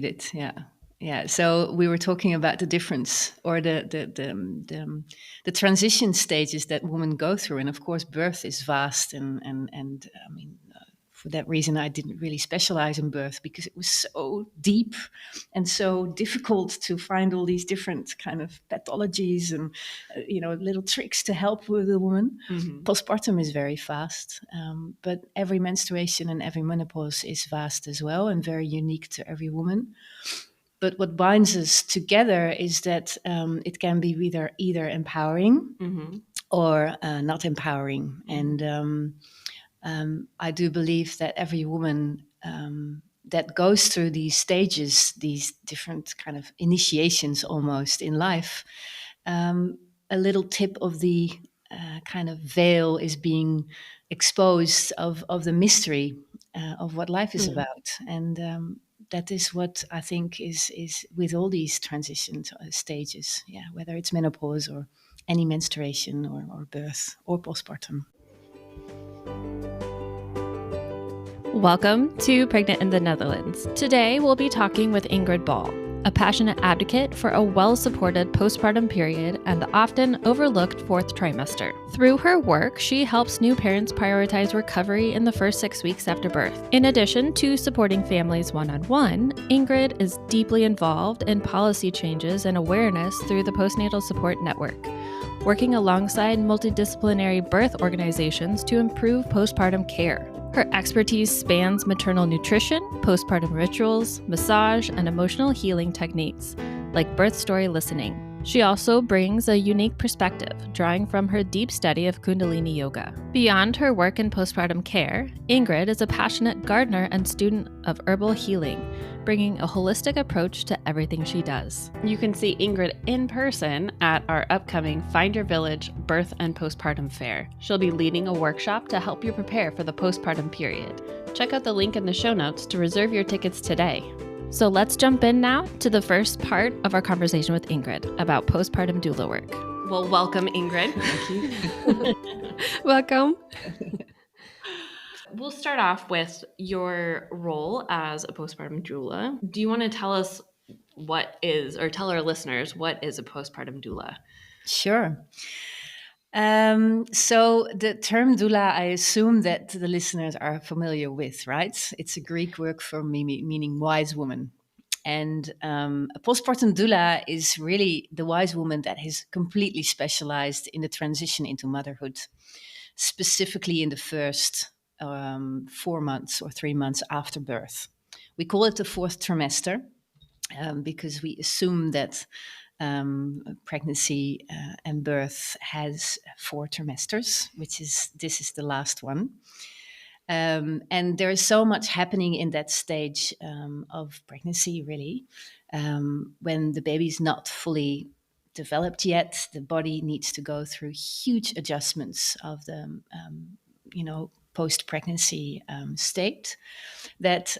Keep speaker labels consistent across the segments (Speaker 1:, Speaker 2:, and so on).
Speaker 1: it. Yeah. Yeah. So we were talking about the difference or the transition stages that women go through. And of course, birth is vast. And I mean, for that reason, I didn't really specialize in birth because it was so deep and so difficult to find all these different kind of pathologies and, little tricks to help with the woman. Postpartum is very fast, but every menstruation and every menopause is vast as well and very unique to every woman. But what binds us together is that it can be either empowering or not empowering. And I do believe that every woman that goes through these stages, these different kind of initiations almost in life, a little tip of the kind of veil is being exposed of the mystery of what life is about. And that is what I think is with all these transition stages, whether it's menopause or any menstruation or birth or postpartum.
Speaker 2: Welcome to Pregnant in the Netherlands. Today we'll be talking with Ingrid Bal, a passionate advocate for a well-supported postpartum period and the often overlooked fourth trimester. Through her work, she helps new parents prioritize recovery in the first 6 weeks after birth. In addition to supporting families one-on-one, Ingrid is deeply involved in policy changes and awareness through the Postnatal Support Network, working alongside multidisciplinary birth organizations to improve postpartum care. Her expertise spans maternal nutrition, postpartum rituals, massage, and emotional healing techniques, like birth story listening. She also brings a unique perspective, drawing from her deep study of Kundalini Yoga. Beyond her work in postpartum care, Ingrid is a passionate gardener and student of herbal healing, bringing a holistic approach to everything she does. You can see Ingrid in person at our upcoming Find Your Village Birth and Postpartum Fair. She'll be leading a workshop to help you prepare for the postpartum period. Check out the link in the show notes to reserve your tickets today. So let's jump in now to the first part of our conversation with Ingrid about postpartum doula work. Well, welcome, Ingrid.
Speaker 1: Thank you.
Speaker 2: Welcome. We'll start off with your role as a postpartum doula. Do you want to tell us tell our listeners what is a postpartum doula?
Speaker 1: Sure. So the term doula, I assume that the listeners are familiar with, right? It's a Greek word for meaning wise woman. And a postpartum doula is really the wise woman that is completely specialized in the transition into motherhood, specifically in the first 4 months or 3 months after birth. We call it the fourth trimester because we assume that pregnancy and birth has 4 trimesters, this is the last one. And there is so much happening in that stage of pregnancy, really. When the baby is not fully developed yet, the body needs to go through huge adjustments of the, post-pregnancy state that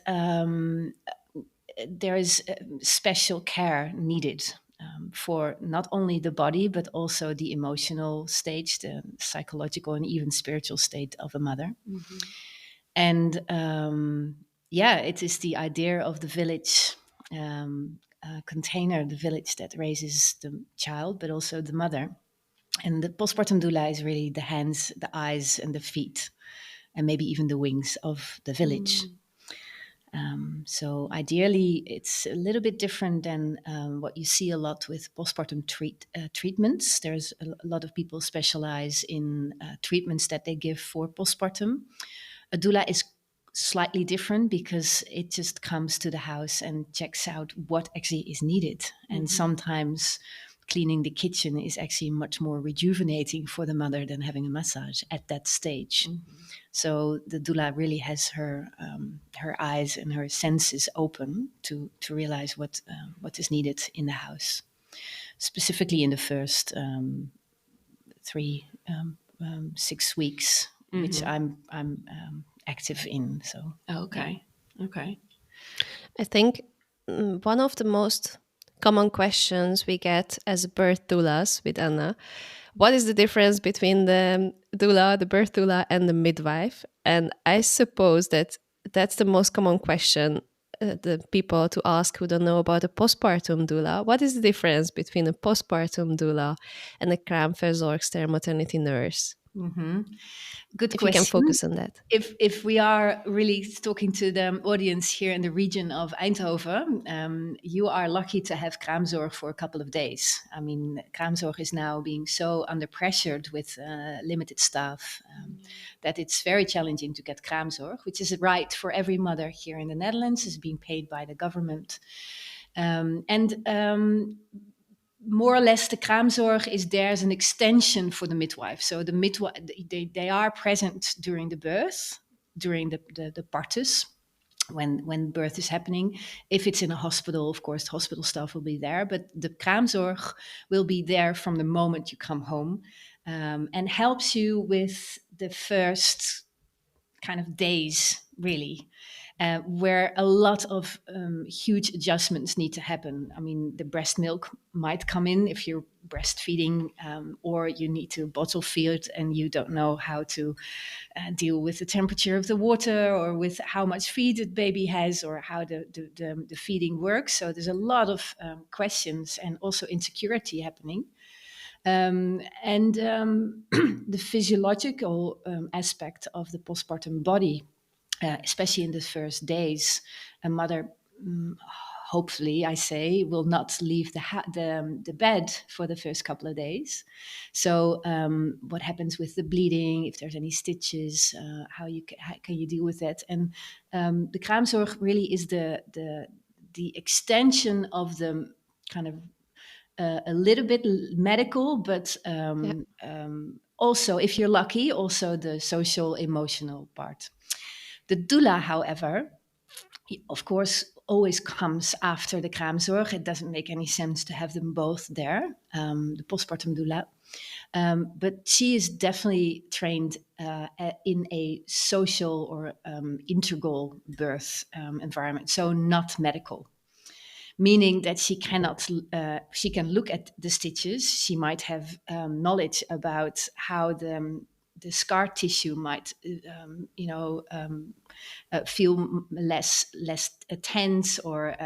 Speaker 1: there is special care needed for not only the body, but also the emotional stage, the psychological and even spiritual state of a mother. Mm-hmm. And it is the idea of the village container, the village that raises the child, but also the mother. And the postpartum doula is really the hands, the eyes, and the feet, and maybe even the wings of the village. So ideally, it's a little bit different than what you see a lot with postpartum treatments. There's a lot of people specialize in treatments that they give for postpartum. A doula is slightly different because it just comes to the house and checks out what actually is needed. Mm-hmm. And sometimes cleaning the kitchen is actually much more rejuvenating for the mother than having a massage at that stage. Mm-hmm. So the doula really has her eyes and her senses open to realize what is needed in the house, specifically in the first 6 weeks, mm-hmm. which I'm active in. So
Speaker 2: okay.
Speaker 3: I think one of the most common questions we get as birth doulas with Anna: what is the difference between the doula, the birth doula, and the midwife? And I suppose that's the most common question the people to ask who don't know about a postpartum doula. What is the difference between a postpartum doula and a kraamzorgster maternity nurse?
Speaker 1: Mm-hmm. Good
Speaker 3: If you can
Speaker 1: question.
Speaker 3: focus on that.
Speaker 1: If we are really talking to the audience here in the region of Eindhoven, you are lucky to have kraamzorg for a couple of days. I mean, kraamzorg is now being so under pressured with limited staff that it's very challenging to get kraamzorg, which is a right for every mother here in the Netherlands, is being paid by the government. More or less, the kraamzorg is there as an extension for the midwife. So the midwife, they are present during the birth, during the partus, when birth is happening. If it's in a hospital, of course, the hospital staff will be there, but the kraamzorg will be there from the moment you come home, and helps you with the first kind of days, really, where a lot of huge adjustments need to happen. I mean, the breast milk might come in if you're breastfeeding, or you need to bottle feed and you don't know how to deal with the temperature of the water, or with how much feed the baby has, or how the feeding works. So there's a lot of questions and also insecurity happening. The physiological aspect of the postpartum body, especially in the first days, a mother, hopefully, I say, will not leave the bed for the first couple of days. So, what happens with the bleeding? If there's any stitches, how can you deal with that? And the kraamzorg really is the extension of the kind of a little bit medical, but also, if you're lucky, also the social, emotional part. The doula, however, of course, always comes after the kraamzorg. It doesn't make any sense to have them both there, the postpartum doula. But she is definitely trained in a social or integral birth environment, so not medical. Meaning that she can look at the stitches. She might have knowledge about how the scar tissue might, feel less tense, or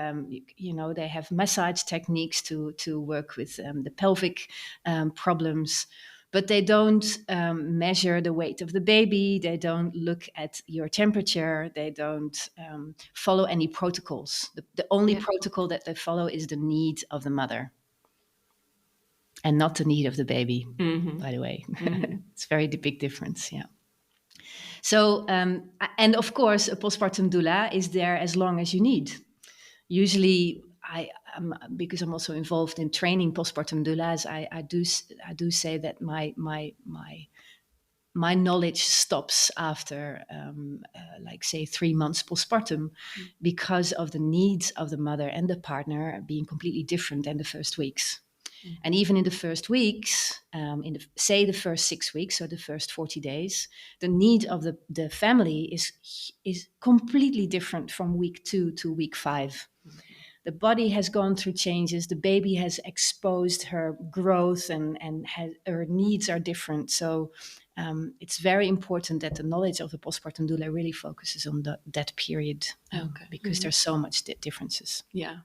Speaker 1: they have massage techniques to work with the pelvic problems. But they don't measure the weight of the baby. They don't look at your temperature. They don't follow any protocols. The only protocol that they follow is the need of the mother, and not the need of the baby, by the way. It's a very big difference, yeah. So, and of course, a postpartum doula is there as long as you need. Usually, because I'm also involved in training postpartum doulas, I do say that my knowledge stops after, like, say, 3 months postpartum, because of the needs of the mother and the partner being completely different than the first weeks. And even in the first weeks, the first 6 weeks or the first 40 days, the need of the family is completely different from week 2 to week 5. The body has gone through changes. The baby has exposed her growth, and her needs are different. So it's very important that the knowledge of the postpartum doula really focuses on that period, because there's so much differences.
Speaker 2: Yeah.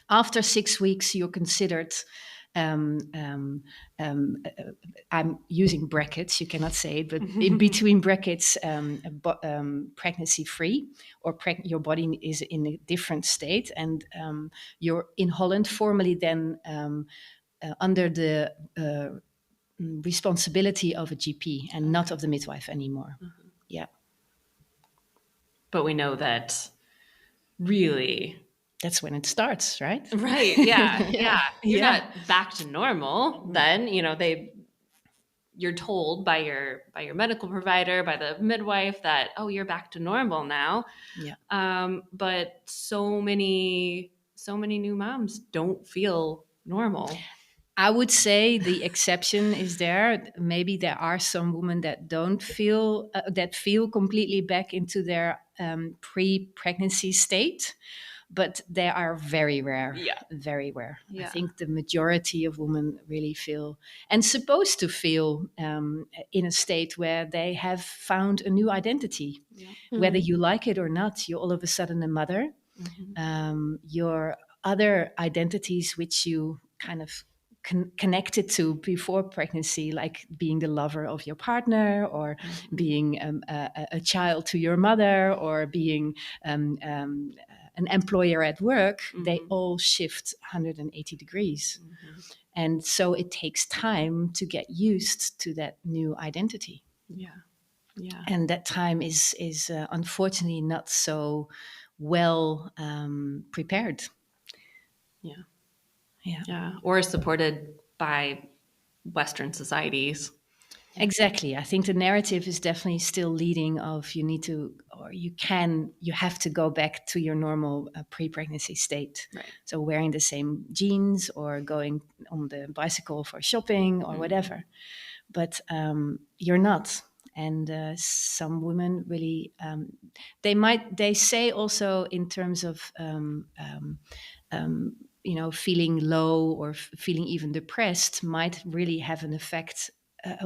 Speaker 1: After 6 weeks, you're considered, I'm using brackets, you cannot say it, but in between brackets, pregnancy free, or your body is in a different state, and you're in Holland formally then under the responsibility of a GP and not of the midwife anymore. Yeah.
Speaker 2: But we know that really,
Speaker 1: that's when it starts, right?
Speaker 2: Right. Yeah. Yeah. You're not back to normal. Then, you're told by your medical provider, by the midwife, that, oh, you're back to normal now.
Speaker 1: Yeah.
Speaker 2: But so many new moms don't feel normal.
Speaker 1: I would say the exception is there. Maybe there are some women that don't feel that feel completely back into their pre-pregnancy state, but they are very rare.
Speaker 2: Yeah,
Speaker 1: very rare.
Speaker 2: Yeah.
Speaker 1: I think the majority of women really feel, and supposed to feel, in a state where they have found a new identity. Yeah. Whether you like it or not, you're all of a sudden a mother. your other identities which you kind of connected to before pregnancy, like being the lover of your partner, or being a child to your mother, or being an employer at work, they all shift 180 degrees. And so it takes time to get used to that new identity.
Speaker 2: Yeah. Yeah.
Speaker 1: And that time is unfortunately not so well prepared.
Speaker 2: Yeah.
Speaker 1: Yeah.
Speaker 2: Yeah. Or supported by Western societies.
Speaker 1: Exactly. I think the narrative is definitely still leading of you need to, or you have to go back to your normal pre-pregnancy state.
Speaker 2: Right.
Speaker 1: So wearing the same jeans or going on the bicycle for shopping or whatever. But you're not. And some women really, they say also in terms of, feeling low or feeling even depressed might really have an effect,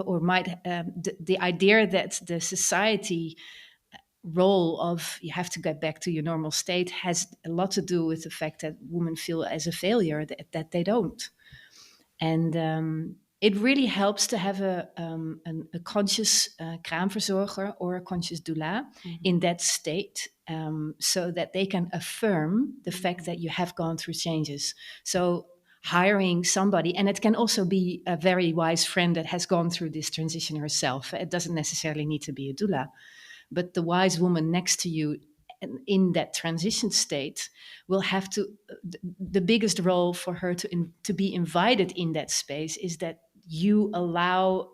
Speaker 1: or might the idea that the society role of you have to get back to your normal state has a lot to do with the fact that women feel as a failure that they don't. And it really helps to have a conscious kraamverzorger or a conscious doula in that state, so that they can affirm the fact that you have gone through changes. So hiring somebody, and it can also be a very wise friend that has gone through this transition herself. It doesn't necessarily need to be a doula, but the wise woman next to you in that transition state will have to, the biggest role for her to be invited in that space is that you allow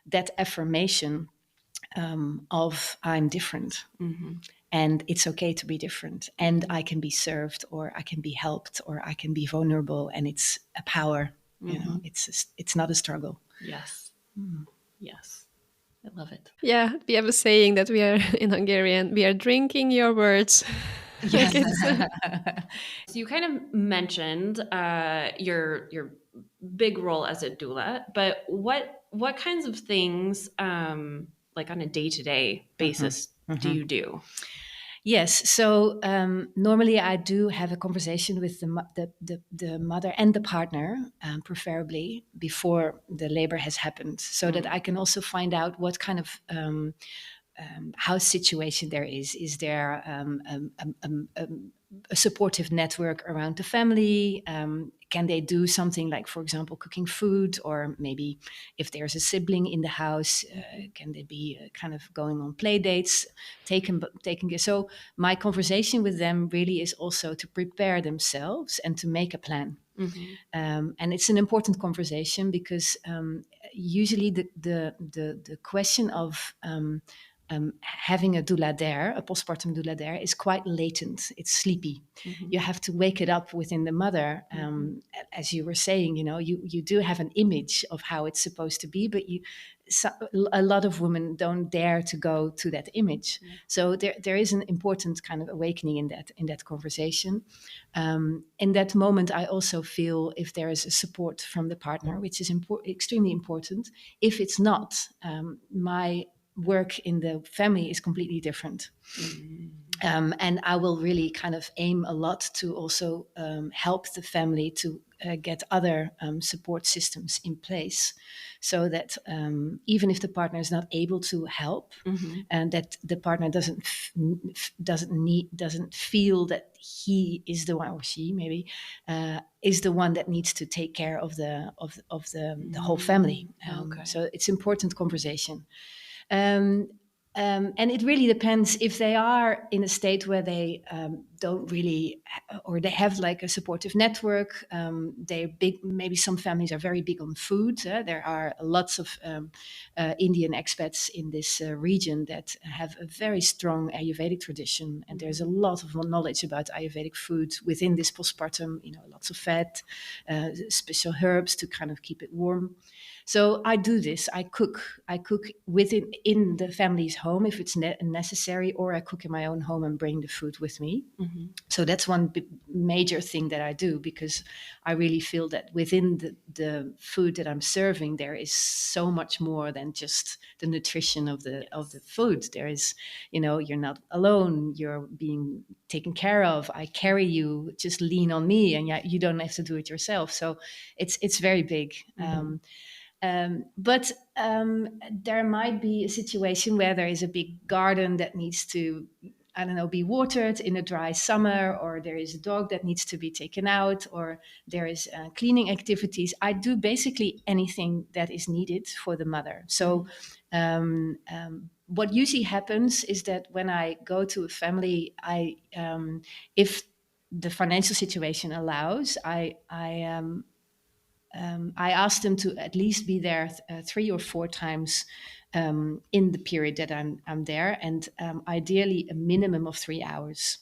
Speaker 1: that affirmation of I'm different. And it's okay to be different, and I can be served, or I can be helped, or I can be vulnerable, and it's a power. It's not a struggle.
Speaker 2: Yes. Yes. I love it.
Speaker 3: Yeah, we have a saying that we are in Hungarian, we are drinking your words.
Speaker 2: Yes. So you kind of mentioned your big role as a doula, but what kinds of things, like on a day-to-day basis, do you do?
Speaker 1: Yes. So normally I do have a conversation with the mother and the partner, preferably before the labor has happened, so that I can also find out what kind of house situation there is. Is there a supportive network around the family? Can they do something like, for example, cooking food, or maybe if there's a sibling in the house, can they be kind of going on play dates, taking. So my conversation with them really is also to prepare themselves and to make a plan. And it's an important conversation because usually the question of having a doula there, a postpartum doula there, is quite latent. It's sleepy. You have to wake it up within the mother. As you were saying, you do have an image of how it's supposed to be, but a lot of women don't dare to go to that image. So there is an important kind of awakening in that conversation. In that moment, I also feel if there is a support from the partner, which is extremely important. If it's not, my work in the family is completely different. And I will really kind of aim a lot to also help the family to get other support systems in place, so that even if the partner is not able to help, and that the partner doesn't feel that he is the one, or she maybe is the one that needs to take care of the whole family. So it's important conversation. And it really depends if they are in a state where they don't really, or they have like a supportive network. They're big. Maybe some families are very big on food. There are lots of Indian expats in this region that have a very strong Ayurvedic tradition, and there's a lot of knowledge about Ayurvedic food within this postpartum. Lots of fat, special herbs to kind of keep it warm. So I do this. I cook. I cook within in the family's home if it's necessary, or I cook in my own home and bring the food with me. So that's one major thing that I do, because I really feel that within the food that I'm serving, there is so much more than just the nutrition of the food. There is, you're not alone. You're being taken care of. I carry you. Just lean on me, and you don't have to do it yourself. So it's very big. But there might be a situation where there is a big garden that needs to, I don't know, be watered in a dry summer, or there is a dog that needs to be taken out, or there is cleaning activities. I do basically anything that is needed for the mother. So what usually happens is that when I go to a family, if the financial situation allows, I asked them to at least be there 3 or 4 times in the period that I'm there, and ideally a minimum of 3 hours,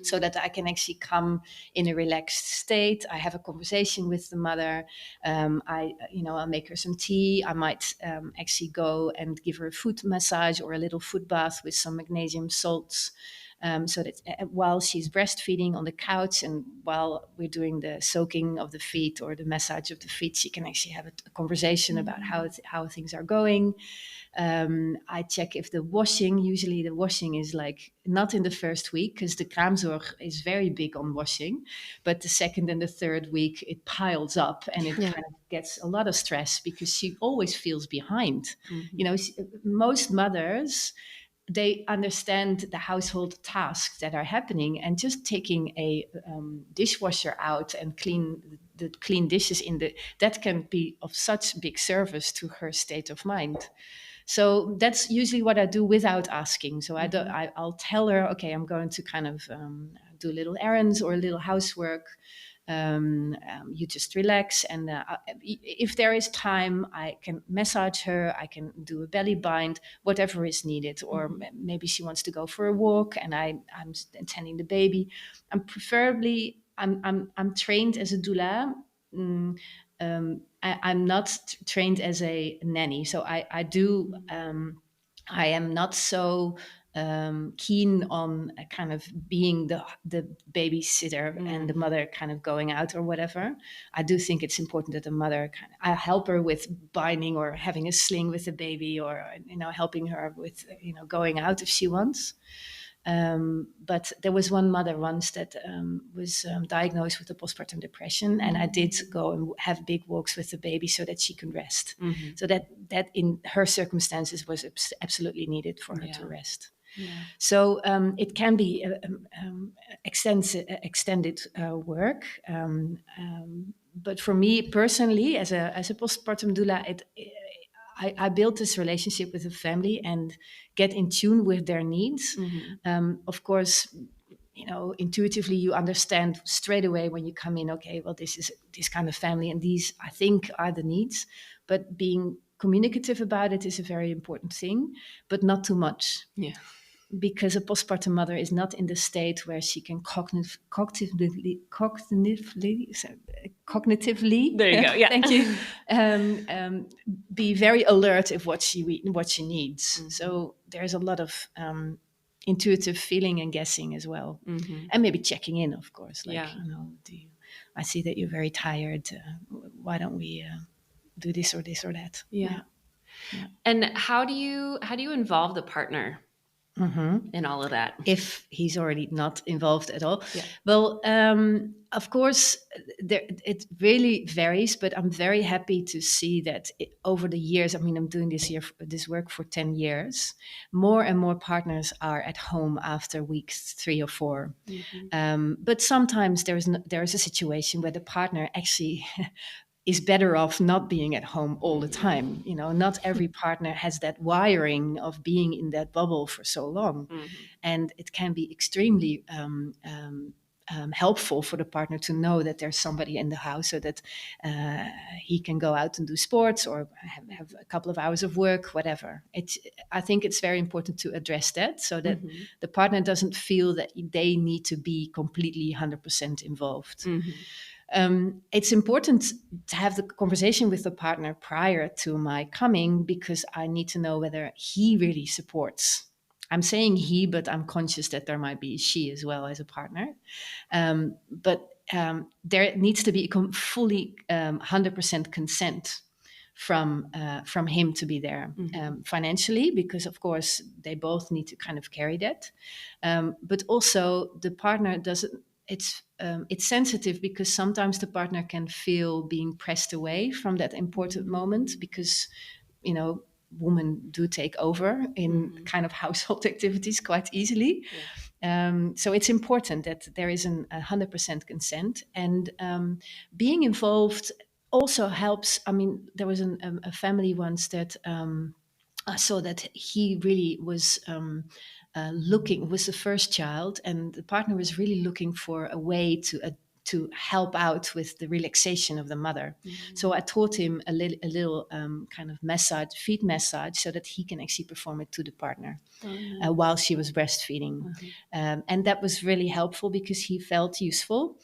Speaker 1: so that I can actually come in a relaxed state. I have a conversation with the mother. I'll make her some tea. I might actually go and give her a foot massage or a little foot bath with some magnesium salts. So that while she's breastfeeding on the couch, and while we're doing the soaking of the feet or the massage of the feet, she can actually have a conversation about how things are going. I check if usually the washing is like not in the first week, because the kraamzorg is very big on washing, but the second and the third week it piles up, and it kind of gets a lot of stress because she always feels behind. Most mothers, they understand the household tasks that are happening, and just taking a dishwasher out and clean dishes that can be of such big service to her state of mind. So that's usually what I do without asking. So I'll tell her, okay, I'm going to kind of do little errands or a little housework. You just relax, and if there is time, I can massage her, I can do a belly bind, whatever is needed, or maybe she wants to go for a walk and I'm tending the baby. I'm trained as a doula. I'm not trained as a nanny, so I do. I am not so keen on kind of being the babysitter and the mother kind of going out or whatever. I do think it's important that the mother I help her with binding or having a sling with the baby, or helping her with going out if she wants. But there was one mother once that was diagnosed with a postpartum depression, and I did go and have big walks with the baby so that she can rest. So that in her circumstances was absolutely needed for her to rest. Yeah. So it can be extended work. But for me personally, as a postpartum doula, I built this relationship with the family and get in tune with their needs. Of course, intuitively you understand straight away when you come in, okay, well, this is this kind of family, and these, I think, are the needs. But being communicative about it is a very important thing, but not too much. Yeah. Because a postpartum mother is not in the state where she can cognitively.
Speaker 2: There you go. Yeah,
Speaker 1: thank you. Be very alert of what she needs. So there's a lot of intuitive feeling and guessing as well, and maybe checking in, of course. Like, I see that you're very tired. Why don't we do this or this or that?
Speaker 2: Yeah. And how do you involve the partner? In all of that,
Speaker 1: if he's already not involved at all? Well, of course it really varies, but I'm very happy to see that over the years, I'm doing this work for 10 years, more and more partners are at home after weeks 3 or 4. But sometimes there is a situation where the partner actually is better off not being at home all the time. Not every partner has that wiring of being in that bubble for so long. And it can be extremely helpful for the partner to know that there's somebody in the house, so that he can go out and do sports or have a couple of hours of work, whatever. I think it's very important to address that, so that the partner doesn't feel that they need to be completely 100% involved. It's important to have the conversation with the partner prior to my coming, because I need to know whether he really supports. I'm saying he, but I'm conscious that there might be she as well as a partner. But there needs to be fully 100% consent from him to be there, financially, because of course they both need to kind of carry that. But also the partner doesn't. It's sensitive, because sometimes the partner can feel being pressed away from that important moment, because women do take over in kind of household activities quite easily. So it's important that there is 100% consent, and being involved also helps. I mean, there was a family once that I saw that he really was was the first child, and the partner was really looking for a way to help out with the relaxation of the mother. So I taught him a little kind of feet massage, so that he can actually perform it to the partner while she was breastfeeding. And that was really helpful, because he felt useful.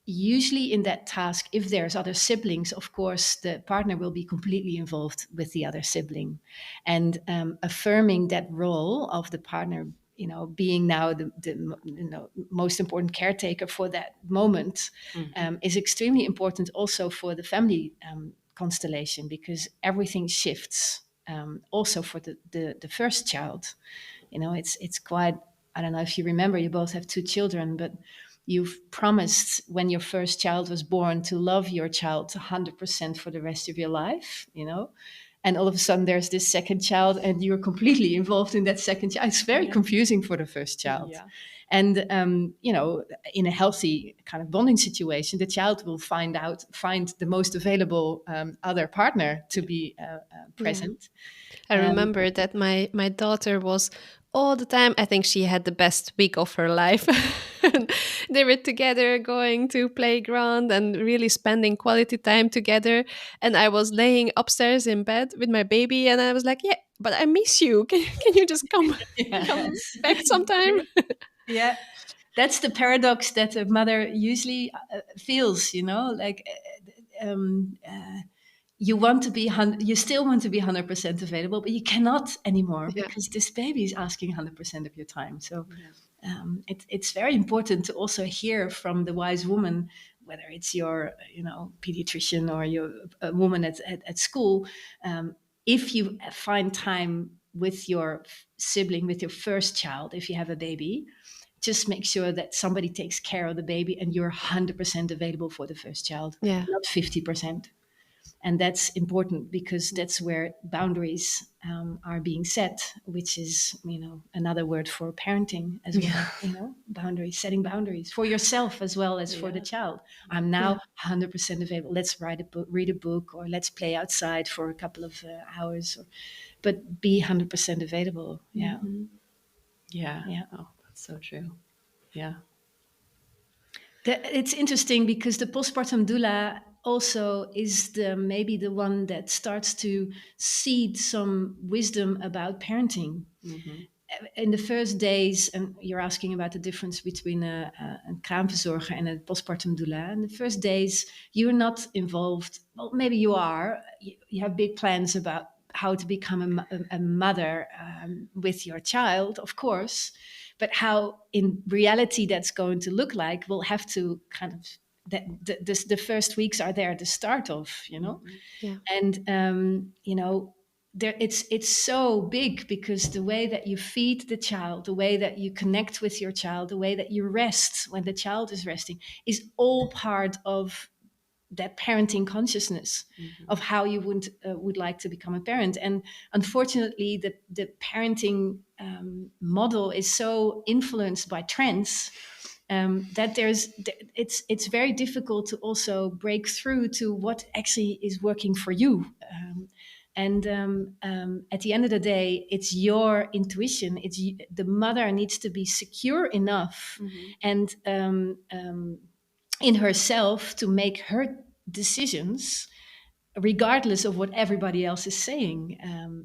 Speaker 1: Usually in that task, if there's other siblings, of course, the partner will be completely involved with the other sibling. And affirming that role of the partner, being now the most important caretaker for that moment, is extremely important also for the family constellation, because everything shifts. Also for the first child, it's quite. I don't know if you remember, you both have 2 children, but you've promised when your first child was born to love your child 100% for the rest of your life, and all of a sudden there's this second child and you're completely involved in that second child. It's very confusing for the first child. And in a healthy kind of bonding situation, the child will find the most available other partner to be present.
Speaker 3: I remember that my daughter was all the time. I think she had the best week of her life. They were together, going to playground and really spending quality time together. And I was laying upstairs in bed with my baby, and I was like, "Yeah, but I miss you. Can you just come back sometime?"
Speaker 1: Yeah. That's the paradox that a mother usually feels, like you still want to be 100% available, but you cannot anymore, because this baby is asking 100% of your time. So it's very important to also hear from the wise woman, whether it's your pediatrician or a woman at school. If you find time with your sibling, with your first child, if you have a baby, just make sure that somebody takes care of the baby and you're 100% available for the first child, not 50%. And that's important, because that's where boundaries are being set, which is, another word for parenting as well. Setting boundaries for yourself as well as for the child. I'm now 100% available. Let's read a book, or let's play outside for a couple of hours, but be 100% available. Yeah.
Speaker 4: Oh, that's so true. Yeah.
Speaker 1: It's interesting, because the postpartum doula also is maybe the one that starts to seed some wisdom about parenting. In the first days, and you're asking about the difference between a kraamzorger and a postpartum doula. In the first days, you're not involved. Well, maybe you are. You have big plans about how to become a mother with your child, of course. But how in reality that's going to look like, we'll have to kind of, the first weeks are there, the start of, and it's so big, because the way that you feed the child, the way that you connect with your child, the way that you rest when the child is resting, is all part of that parenting consciousness of how you would like to become a parent. And unfortunately, the parenting model is so influenced by trends that it's very difficult to also break through to what actually is working for you. And at the end of the day, it's your intuition. The mother needs to be secure enough and in herself to make her decisions regardless of what everybody else is saying.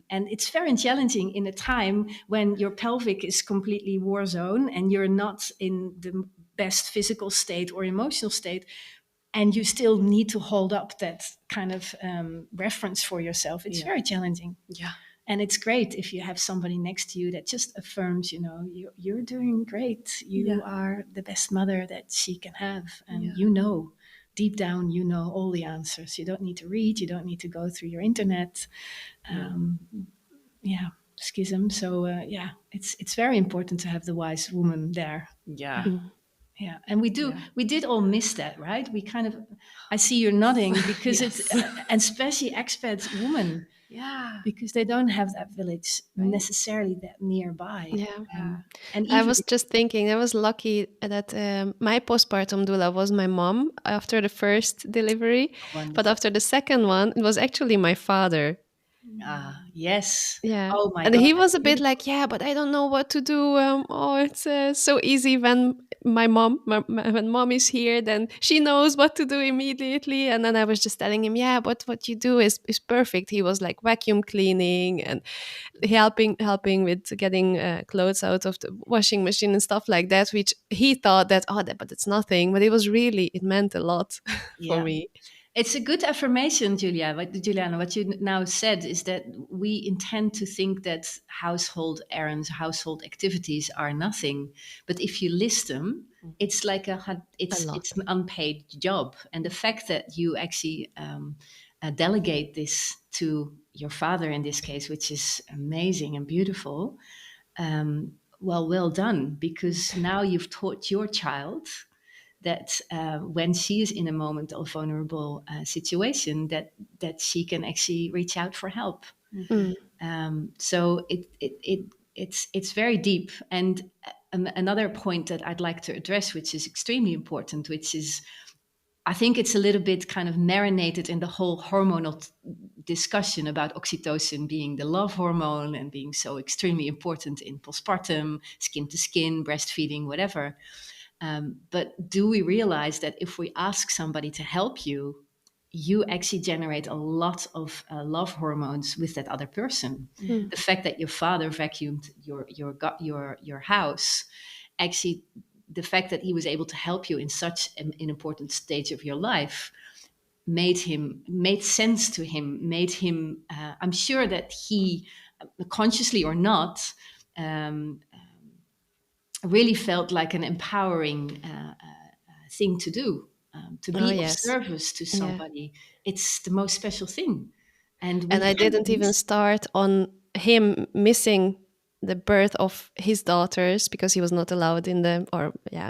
Speaker 1: And it's very challenging in a time when your pelvic is completely war zone and you're not in the best physical state or emotional state, and you still need to hold up that kind of reference for yourself. It's very challenging.
Speaker 4: Yeah.
Speaker 1: And it's great if you have somebody next to you that just affirms, you're doing great. You are the best mother that she can have. And deep down, all the answers. You don't need to read. You don't need to go through your internet. Schism. So, it's very important to have the wise woman there.
Speaker 4: Yeah.
Speaker 1: Yeah, and we did all miss that, right? I see you're nodding because it's, and especially expat women, because they don't have that village necessarily that nearby. And
Speaker 3: I was just thinking, I was lucky that my postpartum doula was my mom after the first delivery, but after the second one, it was actually my father.
Speaker 1: Yes.
Speaker 3: Yeah.
Speaker 1: Oh my
Speaker 3: and
Speaker 1: God.
Speaker 3: he was a bit like, but I don't know what to do. It's so easy when when mom is here, then she knows what to do immediately. And then I was just telling him, but what you do is perfect. He was like vacuum cleaning and helping with getting clothes out of the washing machine and stuff like that, which he thought but it's nothing. But it meant a lot for me.
Speaker 1: It's a good affirmation, Juliana. What you now said is that we intend to think that household errands, household activities are nothing. But if you list them, it's like it's an unpaid job. And the fact that you actually delegate this to your father in this case, which is amazing and beautiful, well done, because now you've taught your child that when she is in a moment of vulnerable situation, that she can actually reach out for help. So it's very deep. And another point that I'd like to address, which is extremely important, which is, I think it's a little bit kind of marinated in the whole hormonal discussion about oxytocin being the love hormone and being so extremely important in postpartum, skin to skin, breastfeeding, whatever. But do we realize that if we ask somebody to help you, you actually generate a lot of love hormones with that other person? The fact that your father vacuumed your house, actually, the fact that he was able to help you in such an important stage of your life made sense to him. Made him. I'm sure that he, consciously or not, really felt like an empowering thing to do, to be of service to somebody. It's the most special thing. And
Speaker 3: I didn't even start on him missing the birth of his daughters because he was not allowed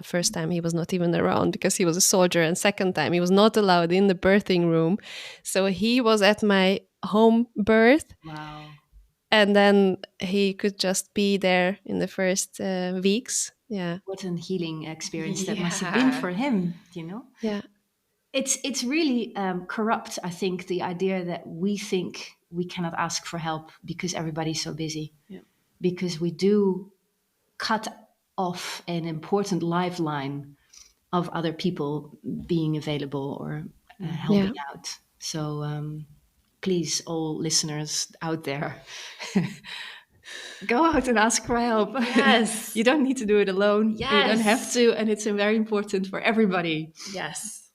Speaker 3: first time he was not even around because he was a soldier, and second time he was not allowed in the birthing room. So he was at my home birth.
Speaker 1: Wow.
Speaker 3: And then he could just be there in the first weeks. Yeah.
Speaker 1: What a healing experience that must have been for him,
Speaker 3: Yeah.
Speaker 1: It's really corrupt, I think, the idea that we think we cannot ask for help because everybody's so busy.
Speaker 4: Yeah.
Speaker 1: Because we do cut off an important lifeline of other people being available or helping out. So please, all listeners out there, go out and ask for help.
Speaker 4: Yes.
Speaker 1: You don't need to do it alone.
Speaker 4: Yes.
Speaker 1: You don't have to. And it's very important for everybody.
Speaker 4: Yes.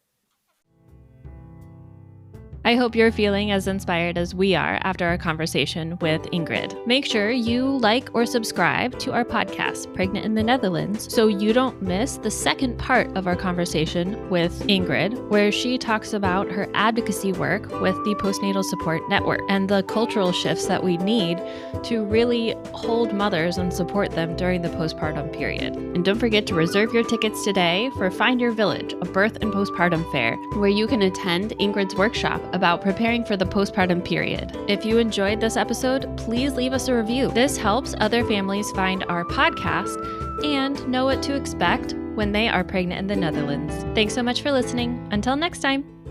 Speaker 2: I hope you're feeling as inspired as we are after our conversation with Ingrid. Make sure you like or subscribe to our podcast, Pregnant in the Netherlands, so you don't miss the second part of our conversation with Ingrid, where she talks about her advocacy work with the Postnatal Support Network and the cultural shifts that we need to really hold mothers and support them during the postpartum period. And don't forget to reserve your tickets today for Find Your Village, a birth and postpartum fair, where you can attend Ingrid's workshop about preparing for the postpartum period. If you enjoyed this episode, please leave us a review. This helps other families find our podcast and know what to expect when they are pregnant in the Netherlands. Thanks so much for listening. Until next time.